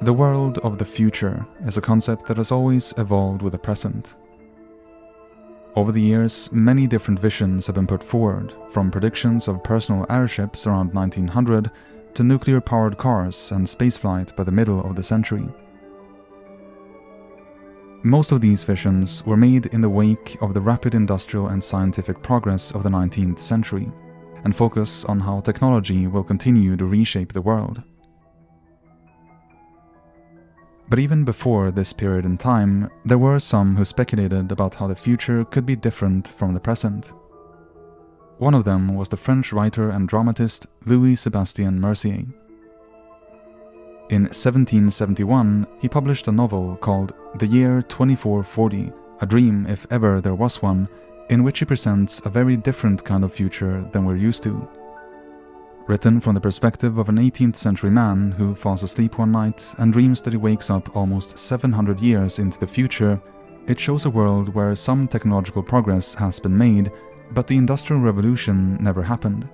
The world of the future is a concept that has always evolved with the present. Over the years, many different visions have been put forward, from predictions of personal airships around 1900 to nuclear-powered cars and spaceflight by the middle of the century. Most of these visions were made in the wake of the rapid industrial and scientific progress of the 19th century, and focus on how technology will continue to reshape the world. But even before this period in time, there were some who speculated about how the future could be different from the present. One of them was the French writer and dramatist Louis-Sébastien Mercier. In 1771, he published a novel called The Year 2440, a dream if ever there was one, in which he presents a very different kind of future than we're used to. Written from the perspective of an 18th century man who falls asleep one night and dreams that he wakes up almost 700 years into the future, it shows a world where some technological progress has been made, but the Industrial Revolution never happened.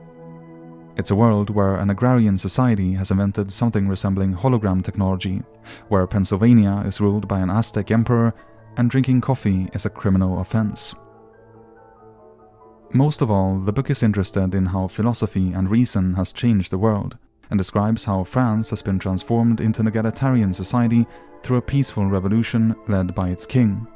It's a world where an agrarian society has invented something resembling hologram technology, where Pennsylvania is ruled by an Aztec emperor and drinking coffee is a criminal offense. Most of all, the book is interested in how philosophy and reason has changed the world, and describes how France has been transformed into an egalitarian society through a peaceful revolution led by its king.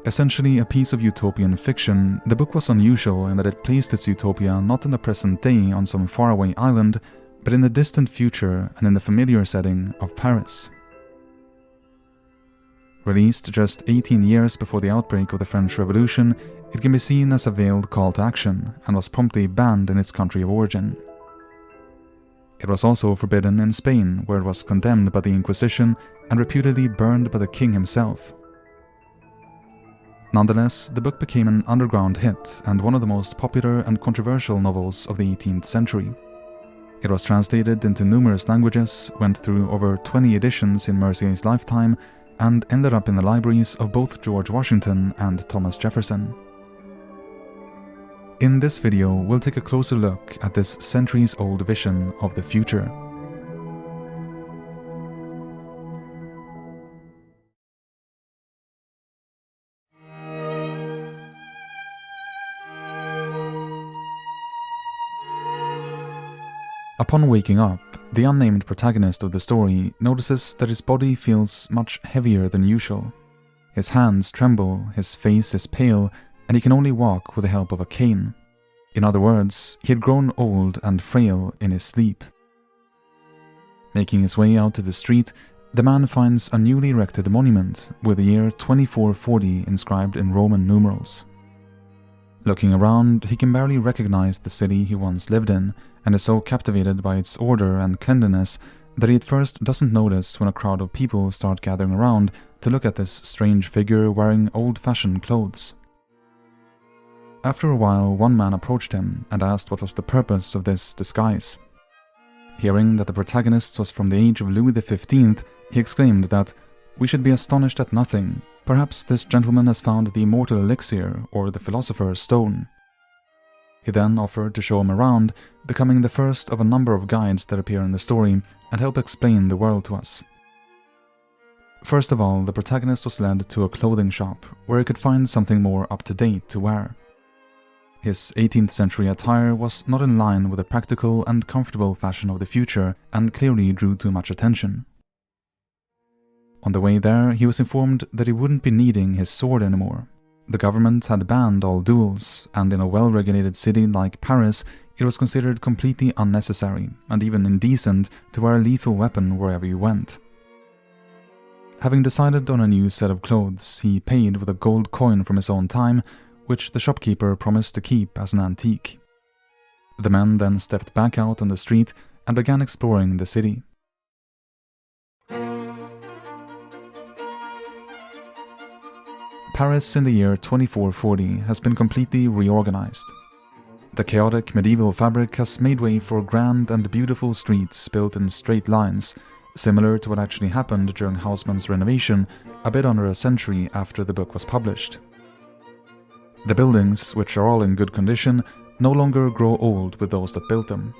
Essentially a piece of utopian fiction, the book was unusual in that it placed its utopia not in the present day on some faraway island, but in the distant future and in the familiar setting of Paris. Released just 18 years before the outbreak of the French Revolution, it can be seen as a veiled call to action and was promptly banned in its country of origin. It was also forbidden in Spain, where it was condemned by the Inquisition and reputedly burned by the king himself. Nonetheless, the book became an underground hit and one of the most popular and controversial novels of the 18th century. It was translated into numerous languages, went through over 20 editions in Mercier's lifetime, and ended up in the libraries of both George Washington and Thomas Jefferson. In this video, we'll take a closer look at this centuries-old vision of the future. Upon waking up, the unnamed protagonist of the story notices that his body feels much heavier than usual. His hands tremble, his face is pale, and he can only walk with the help of a cane. In other words, he had grown old and frail in his sleep. Making his way out to the street, the man finds a newly erected monument with the year 2440 inscribed in Roman numerals. Looking around, he can barely recognize the city he once lived in, and is so captivated by its order and cleanliness that he at first doesn't notice when a crowd of people start gathering around to look at this strange figure wearing old-fashioned clothes. After a while, one man approached him and asked what was the purpose of this disguise. Hearing that the protagonist was from the age of Louis XV, he exclaimed that, "We should be astonished at nothing. Perhaps this gentleman has found the immortal elixir or the philosopher's stone." He then offered to show him around, becoming the first of a number of guides that appear in the story and help explain the world to us. First of all, the protagonist was led to a clothing shop where he could find something more up-to-date to wear. His 18th century attire was not in line with the practical and comfortable fashion of the future and clearly drew too much attention. On the way there, he was informed that he wouldn't be needing his sword anymore. The government had banned all duels, and in a well-regulated city like Paris, it was considered completely unnecessary and even indecent to wear a lethal weapon wherever you went. Having decided on a new set of clothes, he paid with a gold coin from his own time, which the shopkeeper promised to keep as an antique. The man then stepped back out on the street and began exploring the city. Paris in the year 2440 has been completely reorganized. The chaotic medieval fabric has made way for grand and beautiful streets built in straight lines, similar to what actually happened during Haussmann's renovation a bit under a century after the book was published. The buildings, which are all in good condition, no longer grow old with those that built them.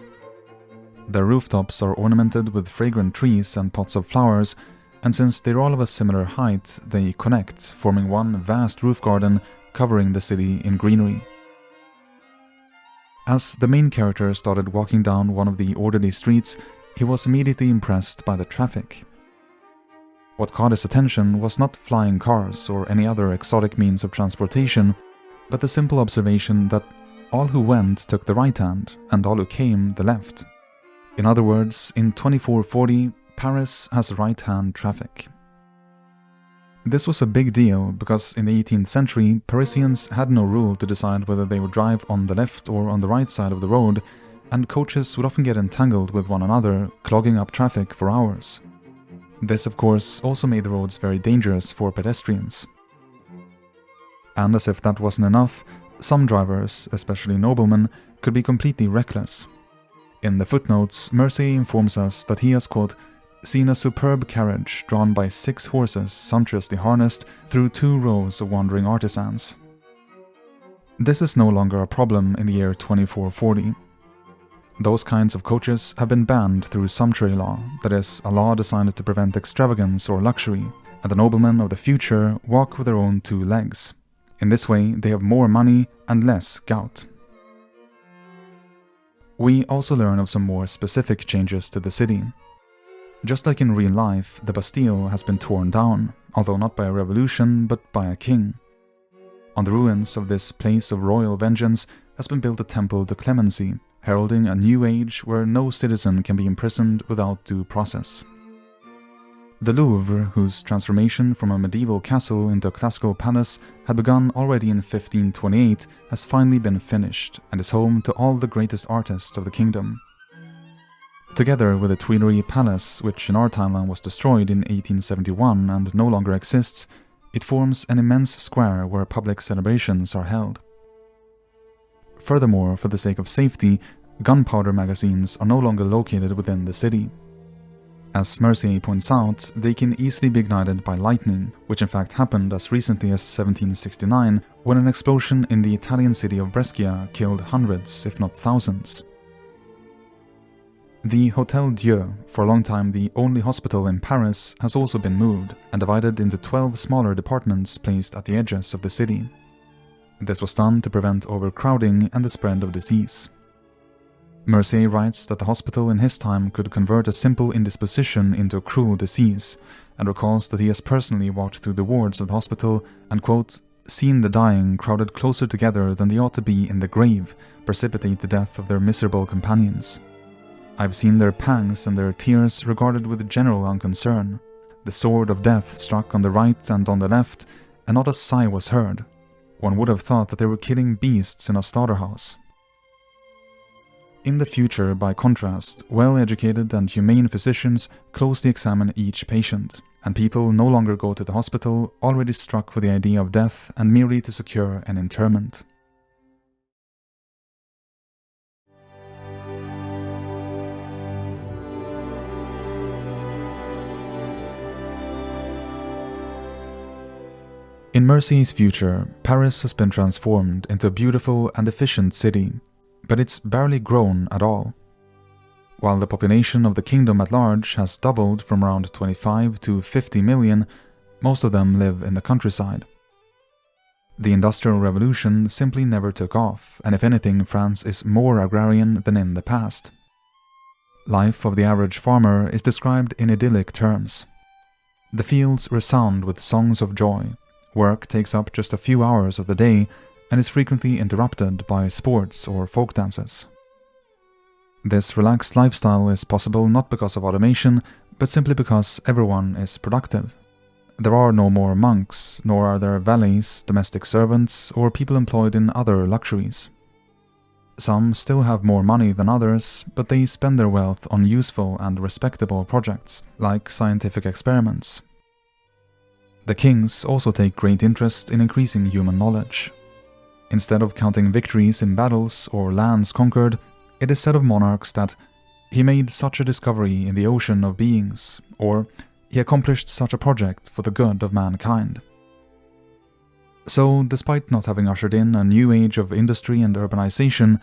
Their rooftops are ornamented with fragrant trees and pots of flowers, and since they're all of a similar height, they connect, forming one vast roof garden covering the city in greenery. As the main character started walking down one of the orderly streets, he was immediately impressed by the traffic. What caught his attention was not flying cars or any other exotic means of transportation, but the simple observation that all who went took the right hand and all who came the left. In other words, in 2440, Paris has right-hand traffic. This was a big deal because in the 18th century, Parisians had no rule to decide whether they would drive on the left or on the right side of the road, and coaches would often get entangled with one another, clogging up traffic for hours. This, of course, also made the roads very dangerous for pedestrians. And as if that wasn't enough, some drivers, especially noblemen, could be completely reckless. In the footnotes, Mercier informs us that he has, quote, seen a superb carriage drawn by 6 horses sumptuously harnessed through 2 rows of wandering artisans. This is no longer a problem in the year 2440. Those kinds of coaches have been banned through sumptuary law, that is, a law designed to prevent extravagance or luxury, and the noblemen of the future walk with their own 2 legs. In this way, they have more money and less gout. We also learn of some more specific changes to the city. Just like in real life, the Bastille has been torn down, although not by a revolution, but by a king. On the ruins of this place of royal vengeance has been built a temple to clemency, heralding a new age where no citizen can be imprisoned without due process. The Louvre, whose transformation from a medieval castle into a classical palace had begun already in 1528, has finally been finished and is home to all the greatest artists of the kingdom. Together with the Tuileries Palace, which in our timeline was destroyed in 1871 and no longer exists, it forms an immense square where public celebrations are held. Furthermore, for the sake of safety, gunpowder magazines are no longer located within the city. As Mercier points out, they can easily be ignited by lightning, which in fact happened as recently as 1769 when an explosion in the Italian city of Brescia killed hundreds, if not thousands. The Hôtel Dieu, for a long time the only hospital in Paris, has also been moved and divided into 12 smaller departments placed at the edges of the city. This was done to prevent overcrowding and the spread of disease. Mercier writes that the hospital in his time could convert a simple indisposition into a cruel disease, and recalls that he has personally walked through the wards of the hospital and, quote, seen the dying crowded closer together than they ought to be in the grave, precipitate the death of their miserable companions. I've seen their pangs and their tears regarded with general unconcern, the sword of death struck on the right and on the left, and not a sigh was heard. One would have thought that they were killing beasts in a slaughterhouse. In the future, by contrast, well-educated and humane physicians closely examine each patient, and people no longer go to the hospital already struck with the idea of death and merely to secure an interment. In Mercier's future, Paris has been transformed into a beautiful and efficient city, but it's barely grown at all. While the population of the kingdom at large has doubled from around 25 to 50 million, most of them live in the countryside. The Industrial Revolution simply never took off, and if anything, France is more agrarian than in the past. Life of the average farmer is described in idyllic terms. The fields resound with songs of joy. Work takes up just a few hours of the day and is frequently interrupted by sports or folk dances. This relaxed lifestyle is possible not because of automation, but simply because everyone is productive. There are no more monks, nor are there valets, domestic servants, or people employed in other luxuries. Some still have more money than others, but they spend their wealth on useful and respectable projects, like scientific experiments. The kings also take great interest in increasing human knowledge. Instead of counting victories in battles or lands conquered, it is said of monarchs that he made such a discovery in the ocean of beings, or he accomplished such a project for the good of mankind. So, despite not having ushered in a new age of industry and urbanization,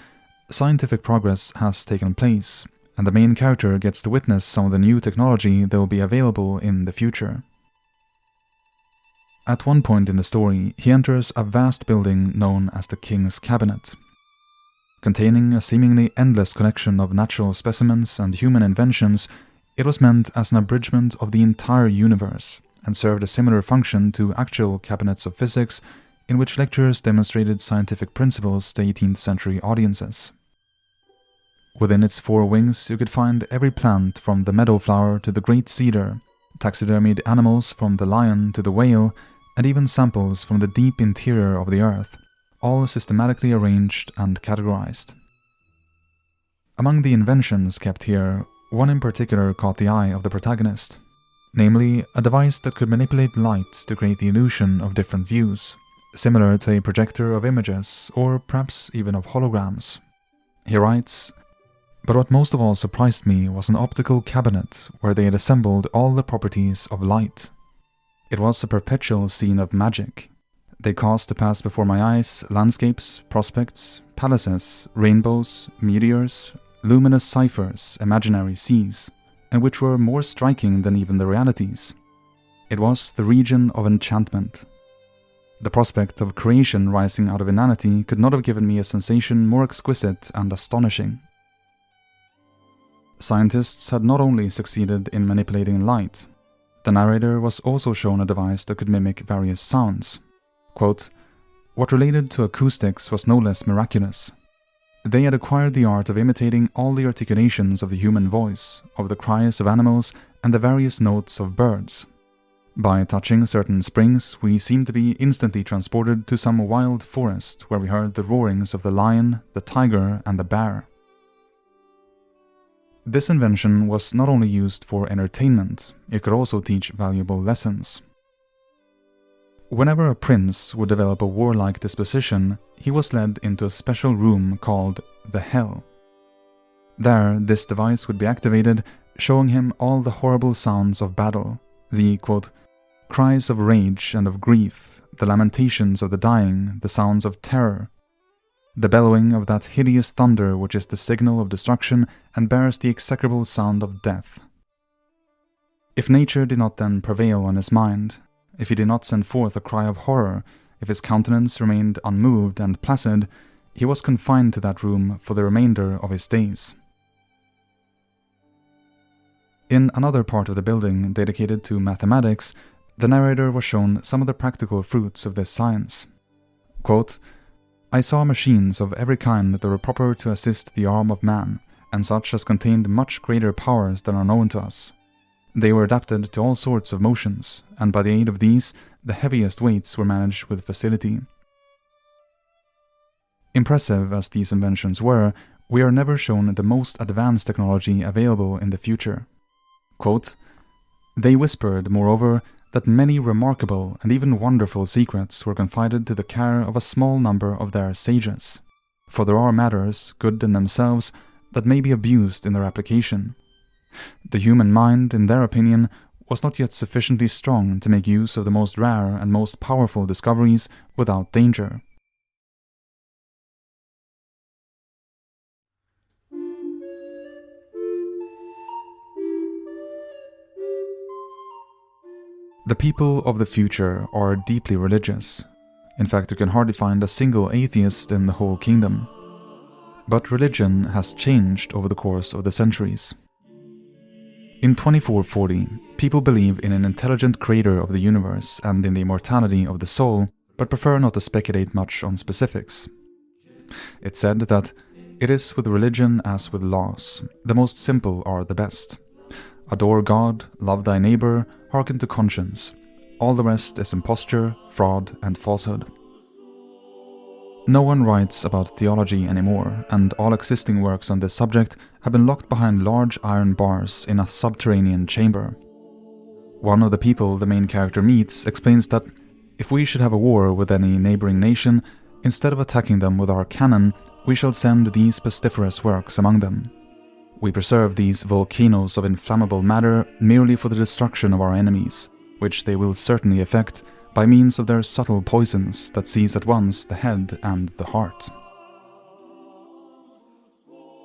scientific progress has taken place, and the main character gets to witness some of the new technology that will be available in the future. At one point in the story, he enters a vast building known as the King's Cabinet. Containing a seemingly endless collection of natural specimens and human inventions, it was meant as an abridgment of the entire universe, and served a similar function to actual cabinets of physics, in which lecturers demonstrated scientific principles to 18th century audiences. Within its four wings you could find every plant from the meadow flower to the great cedar, taxidermied animals from the lion to the whale, and even samples from the deep interior of the earth, all systematically arranged and categorized. Among the inventions kept here, one in particular caught the eye of the protagonist, namely a device that could manipulate light to create the illusion of different views, similar to a projector of images, or perhaps even of holograms. He writes, "But what most of all surprised me was an optical cabinet where they had assembled all the properties of light. It was a perpetual scene of magic. They caused to pass before my eyes landscapes, prospects, palaces, rainbows, meteors, luminous ciphers, imaginary seas, and which were more striking than even the realities. It was the region of enchantment. The prospect of creation rising out of inanity could not have given me a sensation more exquisite and astonishing." Scientists had not only succeeded in manipulating light, the narrator was also shown a device that could mimic various sounds. Quote, "What related to acoustics was no less miraculous. They had acquired the art of imitating all the articulations of the human voice, of the cries of animals, and the various notes of birds. By touching certain springs, we seemed to be instantly transported to some wild forest where we heard the roarings of the lion, the tiger, and the bear." This invention was not only used for entertainment, it could also teach valuable lessons. Whenever a prince would develop a warlike disposition, he was led into a special room called the Hell. There, this device would be activated, showing him all the horrible sounds of battle, the, quote, "cries of rage and of grief, the lamentations of the dying, the sounds of terror, the bellowing of that hideous thunder which is the signal of destruction and bears the execrable sound of death. If nature did not then prevail on his mind, if he did not send forth a cry of horror, if his countenance remained unmoved and placid, he was confined to that room for the remainder of his days." In another part of the building dedicated to mathematics, the narrator was shown some of the practical fruits of this science. Quote, "I saw machines of every kind that were proper to assist the arm of man, and such as contained much greater powers than are known to us. They were adapted to all sorts of motions, and by the aid of these, the heaviest weights were managed with facility." Impressive as these inventions were, we are never shown the most advanced technology available in the future. Quote, "They whispered, moreover, that many remarkable and even wonderful secrets were confided to the care of a small number of their sages, for there are matters, good in themselves, that may be abused in their application. The human mind, in their opinion, was not yet sufficiently strong to make use of the most rare and most powerful discoveries without danger." The people of the future are deeply religious. In fact, you can hardly find a single atheist in the whole kingdom. But religion has changed over the course of the centuries. In 2440, people believe in an intelligent creator of the universe and in the immortality of the soul, but prefer not to speculate much on specifics. It's said that it is with religion as with laws, the most simple are the best. Adore God, love thy neighbor, hearken to conscience. All the rest is imposture, fraud, and falsehood. No one writes about theology anymore, and all existing works on this subject have been locked behind large iron bars in a subterranean chamber. One of the people the main character meets explains that if we should have a war with any neighboring nation, instead of attacking them with our cannon, we shall send these pestiferous works among them. We preserve these volcanoes of inflammable matter merely for the destruction of our enemies, which they will certainly effect by means of their subtle poisons that seize at once the head and the heart.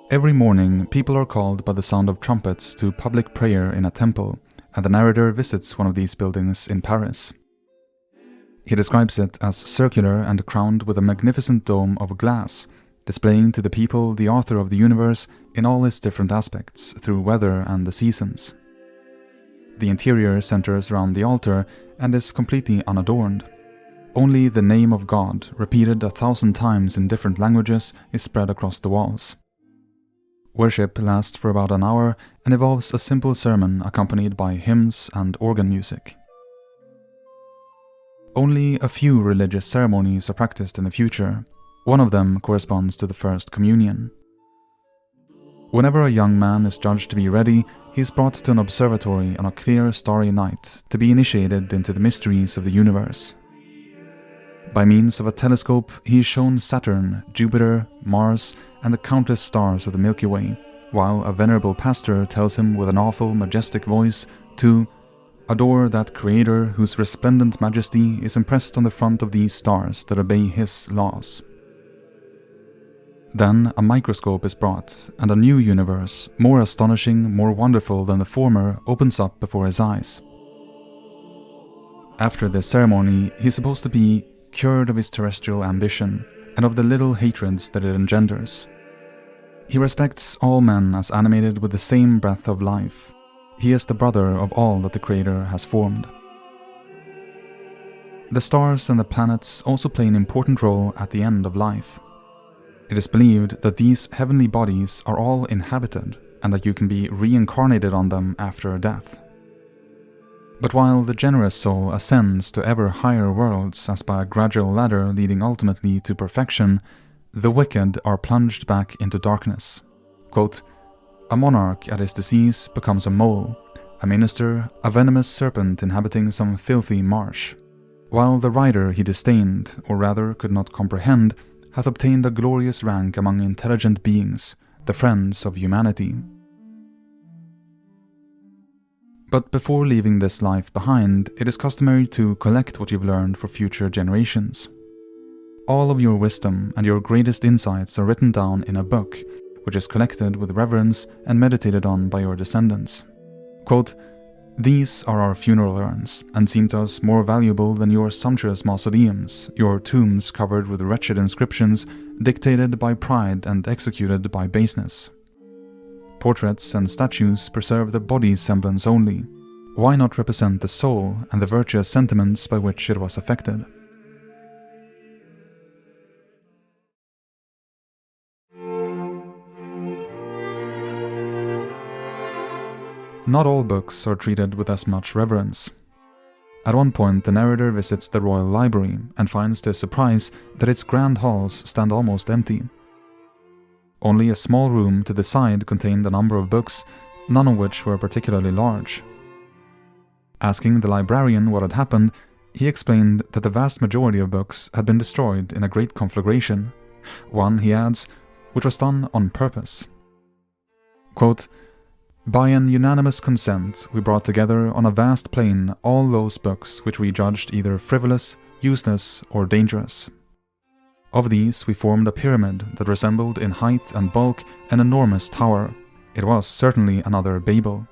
Every morning, people are called by the sound of trumpets to public prayer in a temple, and the narrator visits one of these buildings in Paris. He describes it as circular and crowned with a magnificent dome of glass, displaying to the people the author of the universe in all its different aspects through weather and the seasons. The interior centers around the altar and is completely unadorned. Only the name of God, repeated 1,000 times in different languages, is spread across the walls. Worship lasts for about an hour and involves a simple sermon accompanied by hymns and organ music. Only a few religious ceremonies are practiced in the future. One of them corresponds to the First Communion. Whenever a young man is judged to be ready, he is brought to an observatory on a clear, starry night to be initiated into the mysteries of the universe. By means of a telescope, he is shown Saturn, Jupiter, Mars, and the countless stars of the Milky Way, while a venerable pastor tells him with an awful, majestic voice to adore that Creator whose resplendent majesty is impressed on the front of these stars that obey His laws. Then a microscope is brought, and a new universe, more astonishing, more wonderful than the former, opens up before his eyes. After this ceremony, he is supposed to be cured of his terrestrial ambition and of the little hatreds that it engenders. He respects all men as animated with the same breath of life. He is the brother of all that the Creator has formed. The stars and the planets also play an important role at the end of life. It is believed that these heavenly bodies are all inhabited and that you can be reincarnated on them after death. But while the generous soul ascends to ever higher worlds as by a gradual ladder leading ultimately to perfection, the wicked are plunged back into darkness. Quote, "A monarch at his decease becomes a mole, a minister a venomous serpent inhabiting some filthy marsh, while the rider he disdained, or rather could not comprehend, hath obtained a glorious rank among intelligent beings, the friends of humanity." But before leaving this life behind, it is customary to collect what you've learned for future generations. All of your wisdom and your greatest insights are written down in a book, which is collected with reverence and meditated on by your descendants. Quote, "These are our funeral urns, and seem to us more valuable than your sumptuous mausoleums, your tombs covered with wretched inscriptions, dictated by pride and executed by baseness. Portraits and statues preserve the body's semblance only. Why not represent the soul and the virtuous sentiments by which it was affected?" Not all books are treated with as much reverence. At one point, the narrator visits the royal library and finds to his surprise that its grand halls stand almost empty. Only a small room to the side contained a number of books, none of which were particularly large. Asking the librarian what had happened, he explained that the vast majority of books had been destroyed in a great conflagration, one, he adds, which was done on purpose. Quote, "By an unanimous consent, we brought together on a vast plain all those books which we judged either frivolous, useless, or dangerous. Of these we formed a pyramid that resembled in height and bulk an enormous tower. It was certainly another Babel.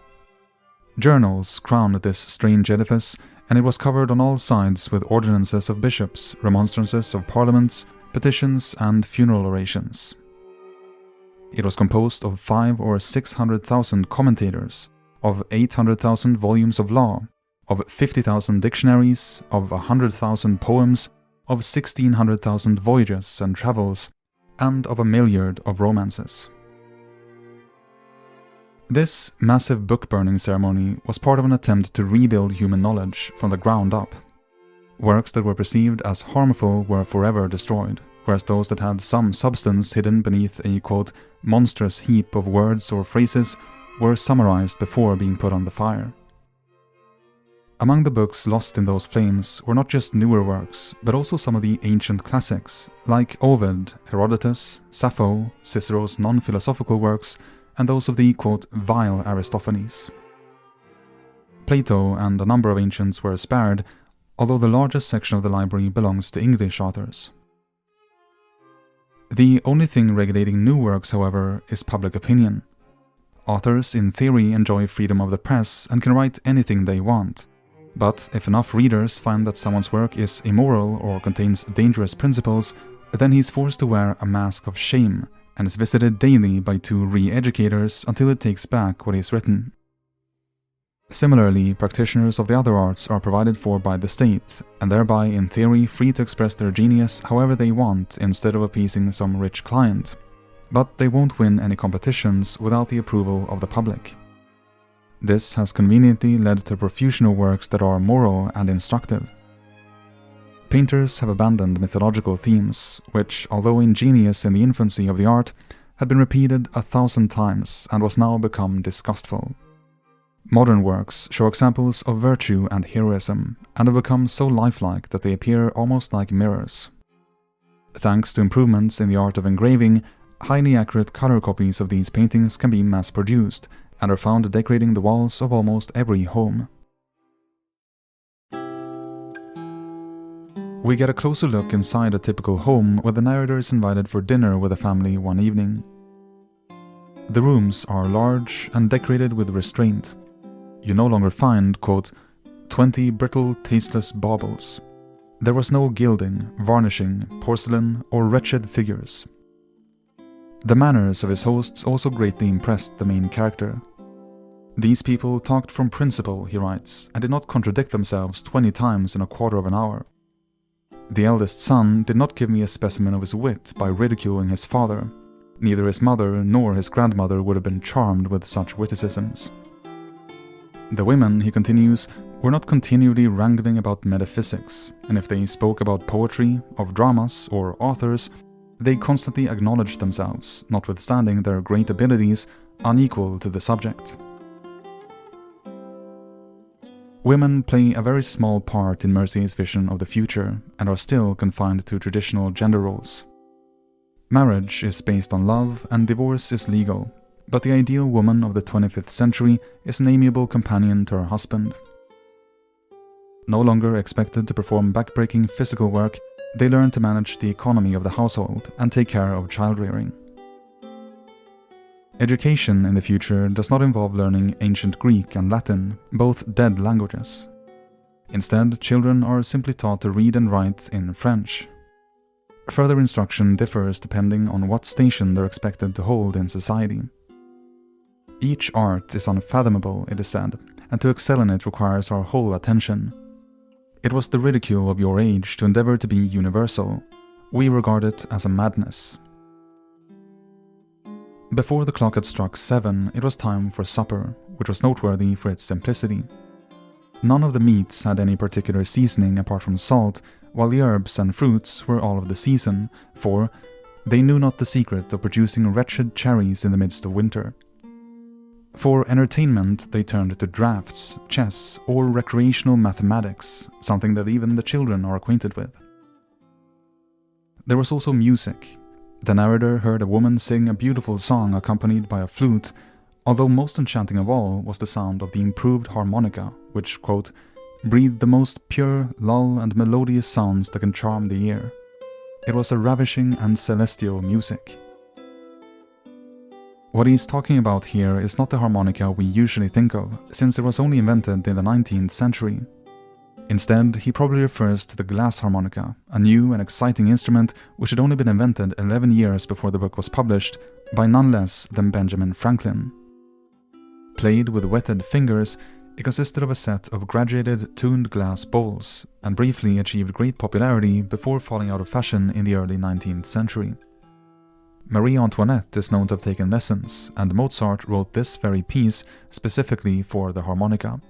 Journals crowned this strange edifice, and it was covered on all sides with ordinances of bishops, remonstrances of parliaments, petitions, and funeral orations. It was composed of 500,000 or 600,000 commentators, of 800,000 volumes of law, of 50,000 dictionaries, of 100,000 poems, of 1,600,000 voyages and travels, and of 1,000,000 of romances." This massive book-burning ceremony was part of an attempt to rebuild human knowledge from the ground up. Works that were perceived as harmful were forever destroyed, whereas those that had some substance hidden beneath a, quote, "monstrous heap of words or phrases" were summarized before being put on the fire. Among the books lost in those flames were not just newer works, but also some of the ancient classics, like Ovid, Herodotus, Sappho, Cicero's non-philosophical works, and those of the, quote, "vile Aristophanes." Plato and a number of ancients were spared, although the largest section of the library belongs to English authors. The only thing regulating new works, however, is public opinion. Authors, in theory, enjoy freedom of the press and can write anything they want. But if enough readers find that someone's work is immoral or contains dangerous principles, then he's forced to wear a mask of shame and is visited daily by two re-educators until it takes back what he's written. Similarly, practitioners of the other arts are provided for by the state, and thereby, in theory, free to express their genius however they want instead of appeasing some rich client. But they won't win any competitions without the approval of the public. This has conveniently led to a profusion of works that are moral and instructive. Painters have abandoned mythological themes, which, although ingenious in the infancy of the art, had been repeated 1,000 times and was now become disgustful. Modern works show examples of virtue and heroism, and have become so lifelike that they appear almost like mirrors. Thanks to improvements in the art of engraving, highly accurate color copies of these paintings can be mass-produced, and are found decorating the walls of almost every home. We get a closer look inside a typical home where the narrator is invited for dinner with the family one evening. The rooms are large and decorated with restraint. You no longer find, quote, 20 brittle, tasteless baubles. There was no gilding, varnishing, porcelain, or wretched figures. The manners of his hosts also greatly impressed the main character. These people talked from principle, he writes, and did not contradict themselves 20 times in a quarter of an hour. The eldest son did not give me a specimen of his wit by ridiculing his father. Neither his mother nor his grandmother would have been charmed with such witticisms. The women, he continues, were not continually wrangling about metaphysics, and if they spoke about poetry, of dramas, or authors, they constantly acknowledged themselves, notwithstanding their great abilities, unequal to the subject. Women play a very small part in Mercier's vision of the future, and are still confined to traditional gender roles. Marriage is based on love, and divorce is legal, but the ideal woman of the 25th century is an amiable companion to her husband. No longer expected to perform backbreaking physical work, they learn to manage the economy of the household and take care of child-rearing. Education in the future does not involve learning ancient Greek and Latin, both dead languages. Instead, children are simply taught to read and write in French. Further instruction differs depending on what station they're expected to hold in society. Each art is unfathomable, it is said, and to excel in it requires our whole attention. It was the ridicule of your age to endeavor to be universal. We regard it as a madness. Before the clock had struck 7, it was time for supper, which was noteworthy for its simplicity. None of the meats had any particular seasoning apart from salt, while the herbs and fruits were all of the season, for they knew not the secret of producing wretched cherries in the midst of winter. For entertainment, they turned to draughts, chess, or recreational mathematics, something that even the children are acquainted with. There was also music. The narrator heard a woman sing a beautiful song accompanied by a flute, although most enchanting of all was the sound of the improved harmonica, which, quote, breathed the most pure, lull, and melodious sounds that can charm the ear. It was a ravishing and celestial music. What he's talking about here is not the harmonica we usually think of, since it was only invented in the 19th century. Instead, he probably refers to the glass harmonica, a new and exciting instrument which had only been invented 11 years before the book was published by none less than Benjamin Franklin. Played with wetted fingers, it consisted of a set of graduated tuned glass bowls, and briefly achieved great popularity before falling out of fashion in the early 19th century. Marie Antoinette is known to have taken lessons, and Mozart wrote this very piece specifically for the harmonica.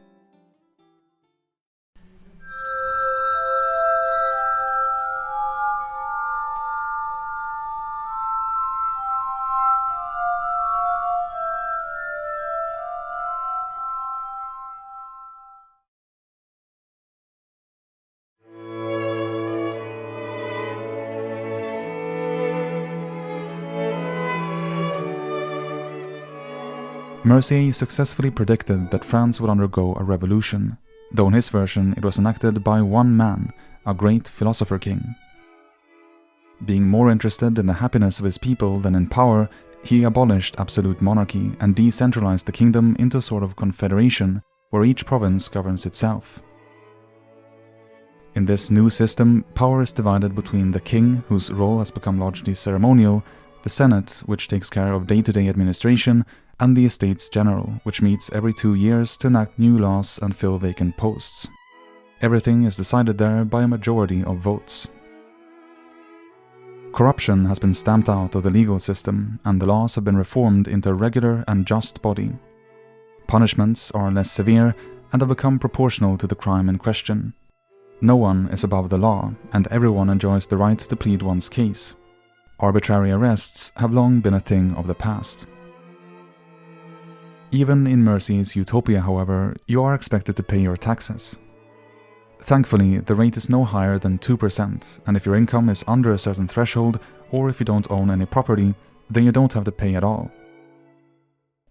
Mercier successfully predicted that France would undergo a revolution, though in his version it was enacted by one man, a great philosopher-king. Being more interested in the happiness of his people than in power, he abolished absolute monarchy and decentralized the kingdom into a sort of confederation where each province governs itself. In this new system, power is divided between the king, whose role has become largely ceremonial, the Senate, which takes care of day-to-day administration, and the Estates General, which meets every 2 years to enact new laws and fill vacant posts. Everything is decided there by a majority of votes. Corruption has been stamped out of the legal system, and the laws have been reformed into a regular and just body. Punishments are less severe and have become proportional to the crime in question. No one is above the law, and everyone enjoys the right to plead one's case. Arbitrary arrests have long been a thing of the past. Even in Mercier's utopia, however, you are expected to pay your taxes. Thankfully, the rate is no higher than 2%, and if your income is under a certain threshold, or if you don't own any property, then you don't have to pay at all.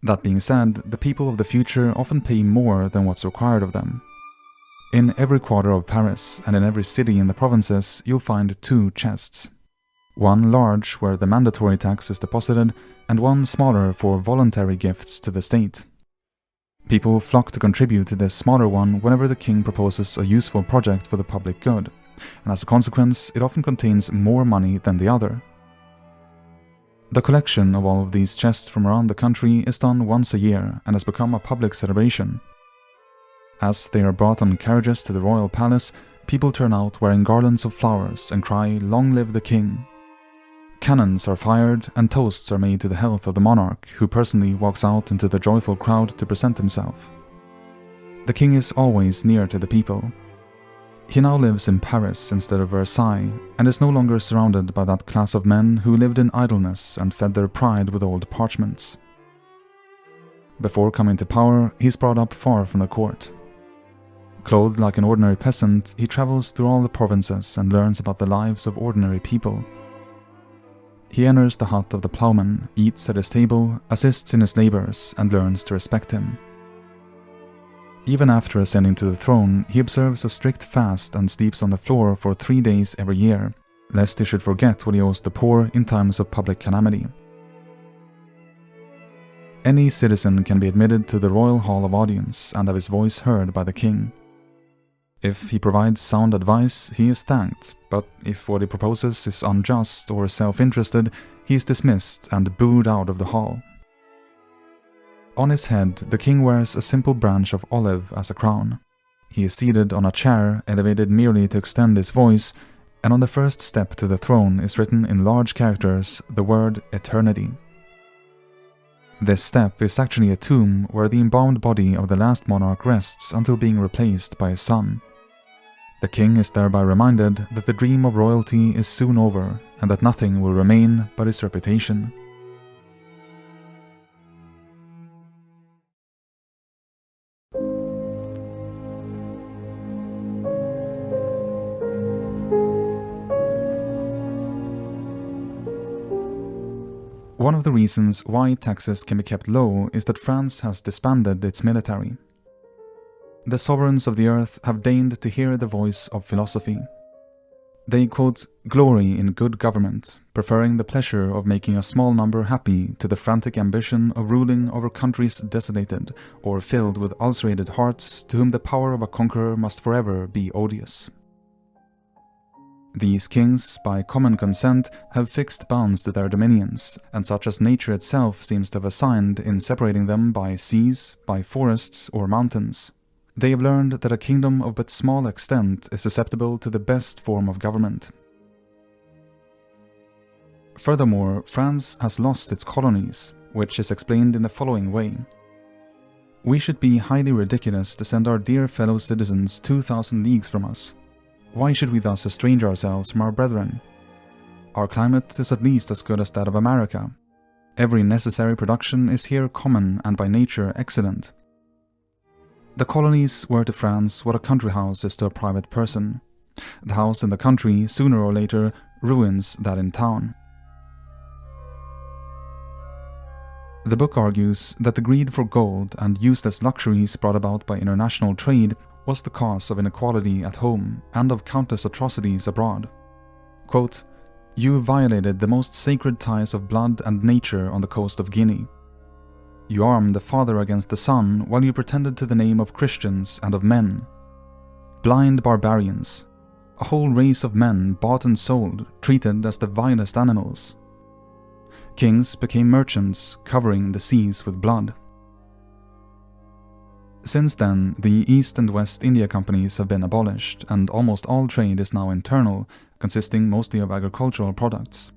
That being said, the people of the future often pay more than what's required of them. In every quarter of Paris, and in every city in the provinces, you'll find 2 chests. One large, where the mandatory tax is deposited, and one smaller for voluntary gifts to the state. People flock to contribute to this smaller one whenever the king proposes a useful project for the public good, and as a consequence, it often contains more money than the other. The collection of all of these chests from around the country is done once a year and has become a public celebration. As they are brought on carriages to the royal palace, people turn out wearing garlands of flowers and cry, "Long live the king!" Cannons are fired and toasts are made to the health of the monarch, who personally walks out into the joyful crowd to present himself. The king is always near to the people. He now lives in Paris instead of Versailles, and is no longer surrounded by that class of men who lived in idleness and fed their pride with old parchments. Before coming to power, he's brought up far from the court. Clothed like an ordinary peasant, he travels through all the provinces and learns about the lives of ordinary people. He enters the hut of the ploughman, eats at his table, assists in his labors, and learns to respect him. Even after ascending to the throne, he observes a strict fast and sleeps on the floor for 3 days every year, lest he should forget what he owes the poor in times of public calamity. Any citizen can be admitted to the royal hall of audience and have his voice heard by the king. If he provides sound advice, he is thanked, but if what he proposes is unjust or self-interested, he is dismissed and booed out of the hall. On his head, the king wears a simple branch of olive as a crown. He is seated on a chair, elevated merely to extend his voice, and on the first step to the throne is written in large characters the word eternity. This step is actually a tomb where the embalmed body of the last monarch rests until being replaced by his son. The king is thereby reminded that the dream of royalty is soon over and that nothing will remain but his reputation. One of the reasons why taxes can be kept low is that France has disbanded its military. The sovereigns of the earth have deigned to hear the voice of philosophy. They, quote, "glory in good government, preferring the pleasure of making a small number happy to the frantic ambition of ruling over countries desolated or filled with ulcerated hearts to whom the power of a conqueror must forever be odious." These kings, by common consent, have fixed bounds to their dominions, and such as nature itself seems to have assigned in separating them by seas, by forests, or mountains. They have learned that a kingdom of but small extent is susceptible to the best form of government. Furthermore, France has lost its colonies, which is explained in the following way. We should be highly ridiculous to send our dear fellow citizens 2,000 leagues from us. Why should we thus estrange ourselves from our brethren? Our climate is at least as good as that of America. Every necessary production is here common and by nature excellent. The colonies were to France what a country house is to a private person. The house in the country, sooner or later, ruins that in town. The book argues that the greed for gold and useless luxuries brought about by international trade was the cause of inequality at home and of countless atrocities abroad. Quote, You violated the most sacred ties of blood and nature on the coast of Guinea. You armed the father against the son while you pretended to the name of Christians and of men. Blind barbarians, a whole race of men bought and sold, treated as the vilest animals. Kings became merchants, covering the seas with blood. Since then, the East and West India companies have been abolished, and almost all trade is now internal, consisting mostly of agricultural products.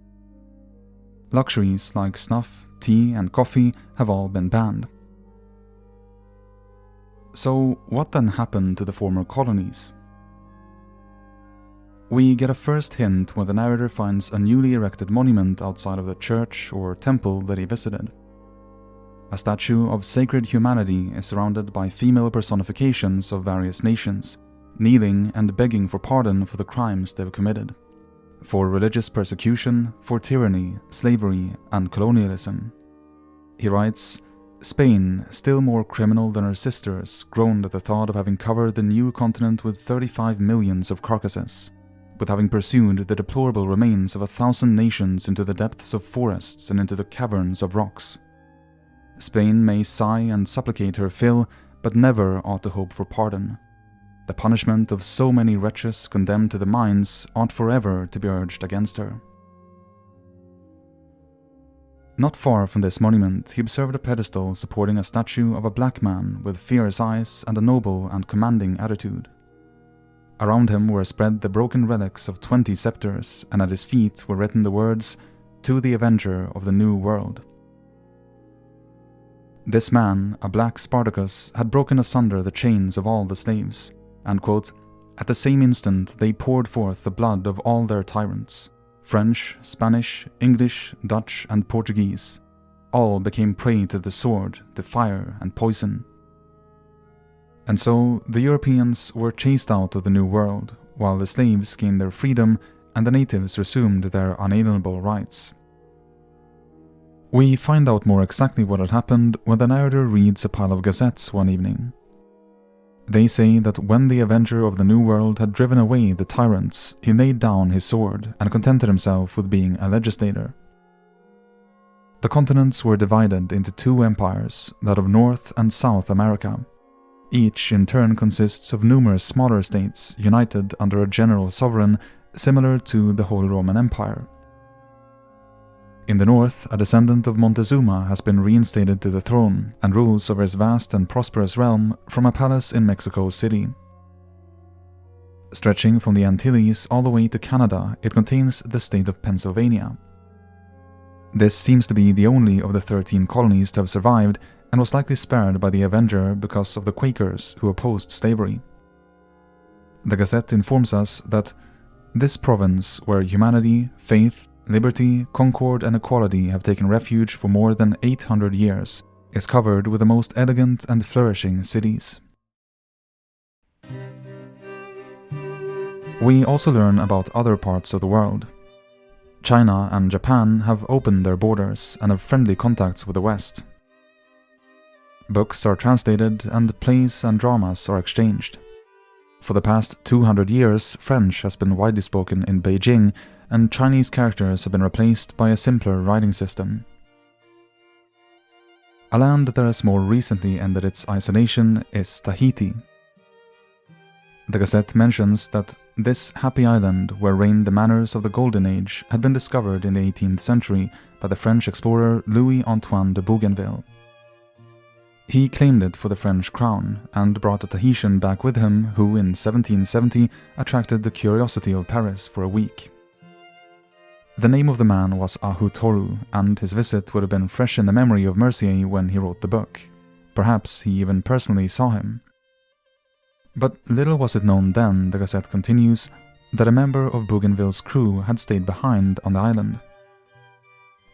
Luxuries like snuff, tea, and coffee have all been banned. So, what then happened to the former colonies? We get a first hint when the narrator finds a newly erected monument outside of the church or temple that he visited. A statue of sacred humanity is surrounded by female personifications of various nations, kneeling and begging for pardon for the crimes they've committed. For religious persecution, for tyranny, slavery, and colonialism. He writes, Spain, still more criminal than her sisters, groaned at the thought of having covered the new continent with 35 millions of carcasses, with having pursued the deplorable remains of 1,000 nations into the depths of forests and into the caverns of rocks. Spain may sigh and supplicate her fill, but never ought to hope for pardon. The punishment of so many wretches condemned to the mines ought forever to be urged against her. Not far from this monument, he observed a pedestal supporting a statue of a black man with fierce eyes and a noble and commanding attitude. Around him were spread the broken relics of 20 scepters, and at his feet were written the words, "To the Avenger of the New World." This man, a black Spartacus, had broken asunder the chains of all the slaves, and, quote, "At the same instant they poured forth the blood of all their tyrants. French, Spanish, English, Dutch, and Portuguese. All became prey to the sword, to fire, and poison." And so the Europeans were chased out of the New World, while the slaves gained their freedom and the natives resumed their unalienable rights. We find out more exactly what had happened when the narrator reads a pile of gazettes one evening. They say that when the Avenger of the New World had driven away the tyrants, he laid down his sword and contented himself with being a legislator. The continents were divided into two empires, that of North and South America. Each in turn consists of numerous smaller states united under a general sovereign similar to the Holy Roman Empire. In the north, a descendant of Montezuma has been reinstated to the throne and rules over his vast and prosperous realm from a palace in Mexico City. Stretching from the Antilles all the way to Canada, it contains the state of Pennsylvania. This seems to be the only of the 13 colonies to have survived, and was likely spared by the Avenger because of the Quakers who opposed slavery. The Gazette informs us that this province, where humanity, faith, liberty, concord, and equality have taken refuge for more than 800 years, is covered with the most elegant and flourishing cities. We also learn about other parts of the world. China and Japan have opened their borders and have friendly contacts with the West. Books are translated and plays and dramas are exchanged. For the past 200 years, French has been widely spoken in Beijing, and Chinese characters have been replaced by a simpler writing system. A land that has more recently ended its isolation is Tahiti. The Gazette mentions that this happy island, where reigned the manners of the Golden Age, had been discovered in the 18th century by the French explorer Louis-Antoine de Bougainville. He claimed it for the French crown and brought a Tahitian back with him who in 1770 attracted the curiosity of Paris for a week. The name of the man was Ahu Toru, and his visit would have been fresh in the memory of Mercier when he wrote the book. Perhaps he even personally saw him. But little was it known then, the Gazette continues, that a member of Bougainville's crew had stayed behind on the island.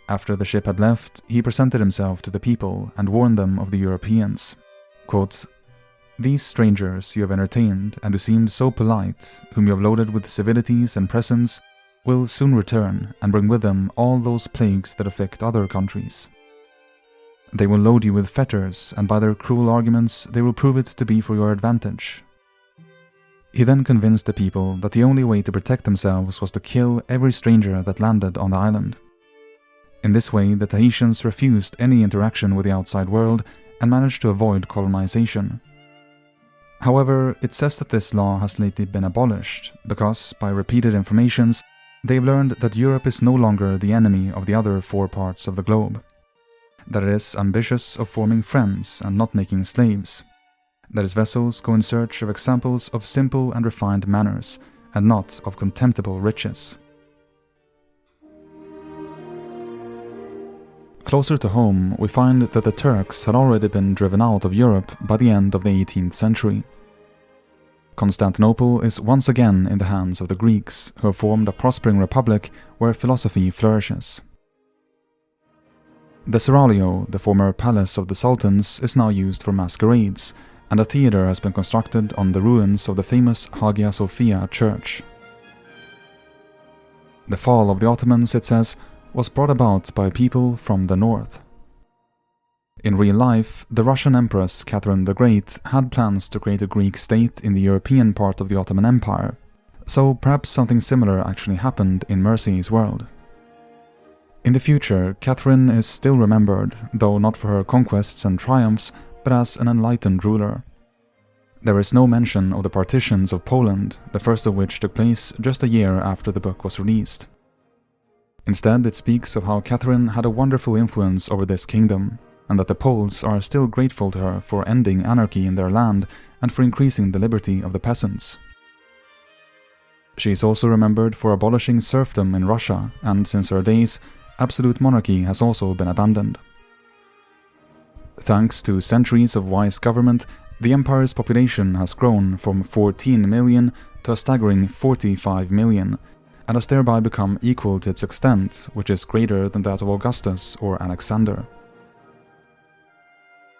After the ship had left, he presented himself to the people and warned them of the Europeans. Quote, "These strangers you have entertained and who seemed so polite, whom you have loaded with civilities and presents, will soon return and bring with them all those plagues that afflict other countries. They will load you with fetters, and by their cruel arguments they will prove it to be for your advantage. He then convinced the people that the only way to protect themselves was to kill every stranger that landed on the island. In this way, the Tahitians refused any interaction with the outside world and managed to avoid colonization. However, it says that this law has lately been abolished because, by repeated informations, they've learned that Europe is no longer the enemy of the other 4 parts of the globe, that it is ambitious of forming friends and not making slaves, that its vessels go in search of examples of simple and refined manners, and not of contemptible riches. Closer to home, we find that the Turks had already been driven out of Europe by the end of the 18th century. Constantinople is once again in the hands of the Greeks, who have formed a prospering republic where philosophy flourishes. The Seraglio, the former palace of the sultans, is now used for masquerades, and a theatre has been constructed on the ruins of the famous Hagia Sophia church. The fall of the Ottomans, it says, was brought about by people from the north. In real life, the Russian Empress Catherine the Great had plans to create a Greek state in the European part of the Ottoman Empire, so perhaps something similar actually happened in Mercier's world. In the future, Catherine is still remembered, though not for her conquests and triumphs, but as an enlightened ruler. There is no mention of the partitions of Poland, the first of which took place just a year after the book was released. Instead, it speaks of how Catherine had a wonderful influence over this kingdom, and that the Poles are still grateful to her for ending anarchy in their land and for increasing the liberty of the peasants. She is also remembered for abolishing serfdom in Russia, and since her days, absolute monarchy has also been abandoned. Thanks to centuries of wise government, the empire's population has grown from 14 million to a staggering 45 million, and has thereby become equal to its extent, which is greater than that of Augustus or Alexander.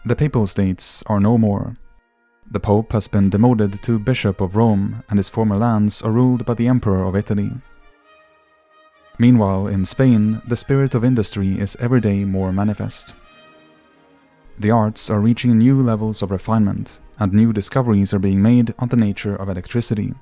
The Papal States are no more. The Pope has been demoted to Bishop of Rome, and his former lands are ruled by the Emperor of Italy. Meanwhile, in Spain, the spirit of industry is every day more manifest. The arts are reaching new levels of refinement, and new discoveries are being made on the nature of electricity.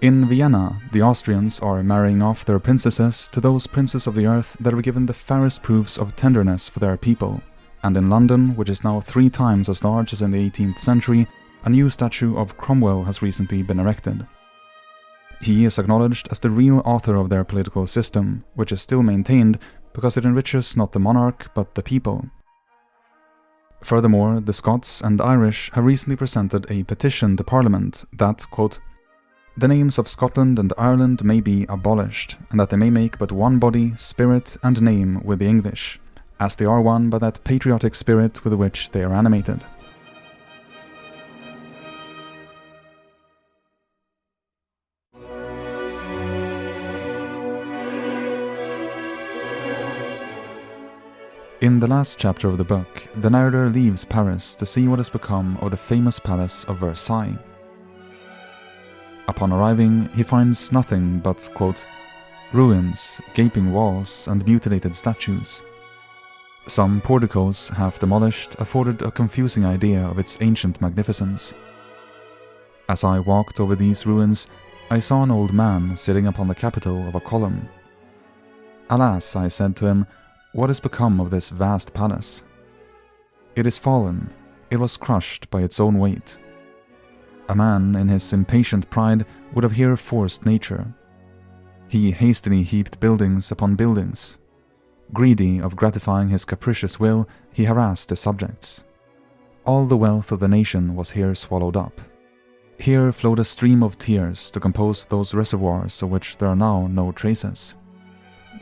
In Vienna, the Austrians are marrying off their princesses to those princes of the earth that were given the fairest proofs of tenderness for their people, and in London, which is now 3 times as large as in the 18th century, a new statue of Cromwell has recently been erected. He is acknowledged as the real author of their political system, which is still maintained because it enriches not the monarch but the people. Furthermore, the Scots and Irish have recently presented a petition to Parliament that, quote, "The names of Scotland and Ireland may be abolished, and that they may make but one body, spirit, and name with the English, as they are one by that patriotic spirit with which they are animated." In the last chapter of the book, the narrator leaves Paris to see what has become of the famous palace of Versailles. Upon arriving, he finds nothing but, quote, "ruins, gaping walls, and mutilated statues." Some porticos, half demolished, afforded a confusing idea of its ancient magnificence. As I walked over these ruins, I saw an old man sitting upon the capital of a column. "Alas," I said to him, "what has become of this vast palace?" "It is fallen. It was crushed by its own weight." A man, in his impatient pride, would have here forced nature. He hastily heaped buildings upon buildings. Greedy of gratifying his capricious will, he harassed his subjects. All the wealth of the nation was here swallowed up. Here flowed a stream of tears to compose those reservoirs of which there are now no traces.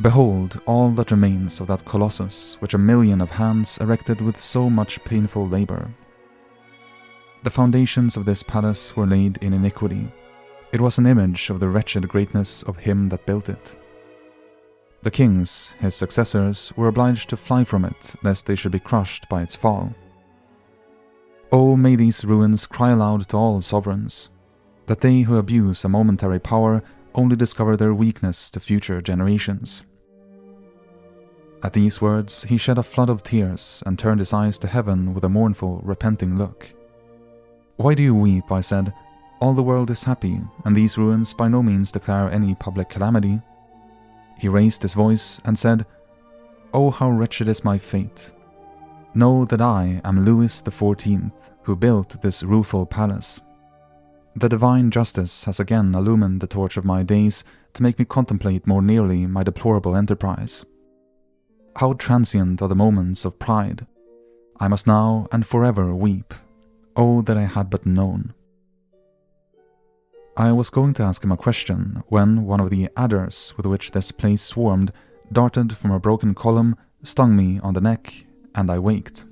Behold all that remains of that colossus which 1,000,000 of hands erected with so much painful labor. The foundations of this palace were laid in iniquity. It was an image of the wretched greatness of him that built it. The kings, his successors, were obliged to fly from it, lest they should be crushed by its fall. Oh, may these ruins cry aloud to all sovereigns, that they who abuse a momentary power only discover their weakness to future generations. At these words, he shed a flood of tears and turned his eyes to heaven with a mournful, repenting look. "Why do you weep?" I said. All the world is happy, and these ruins by no means declare any public calamity." He raised his voice and said, "Oh, how wretched is my fate! Know that I am Louis XIV, who built this rueful palace. The divine justice has again illumined the torch of my days to make me contemplate more nearly my deplorable enterprise. How transient are the moments of pride! I must now and forever weep. Oh, that I had but known." I was going to ask him a question when one of the adders with which this place swarmed darted from a broken column, stung me on the neck, and I waked.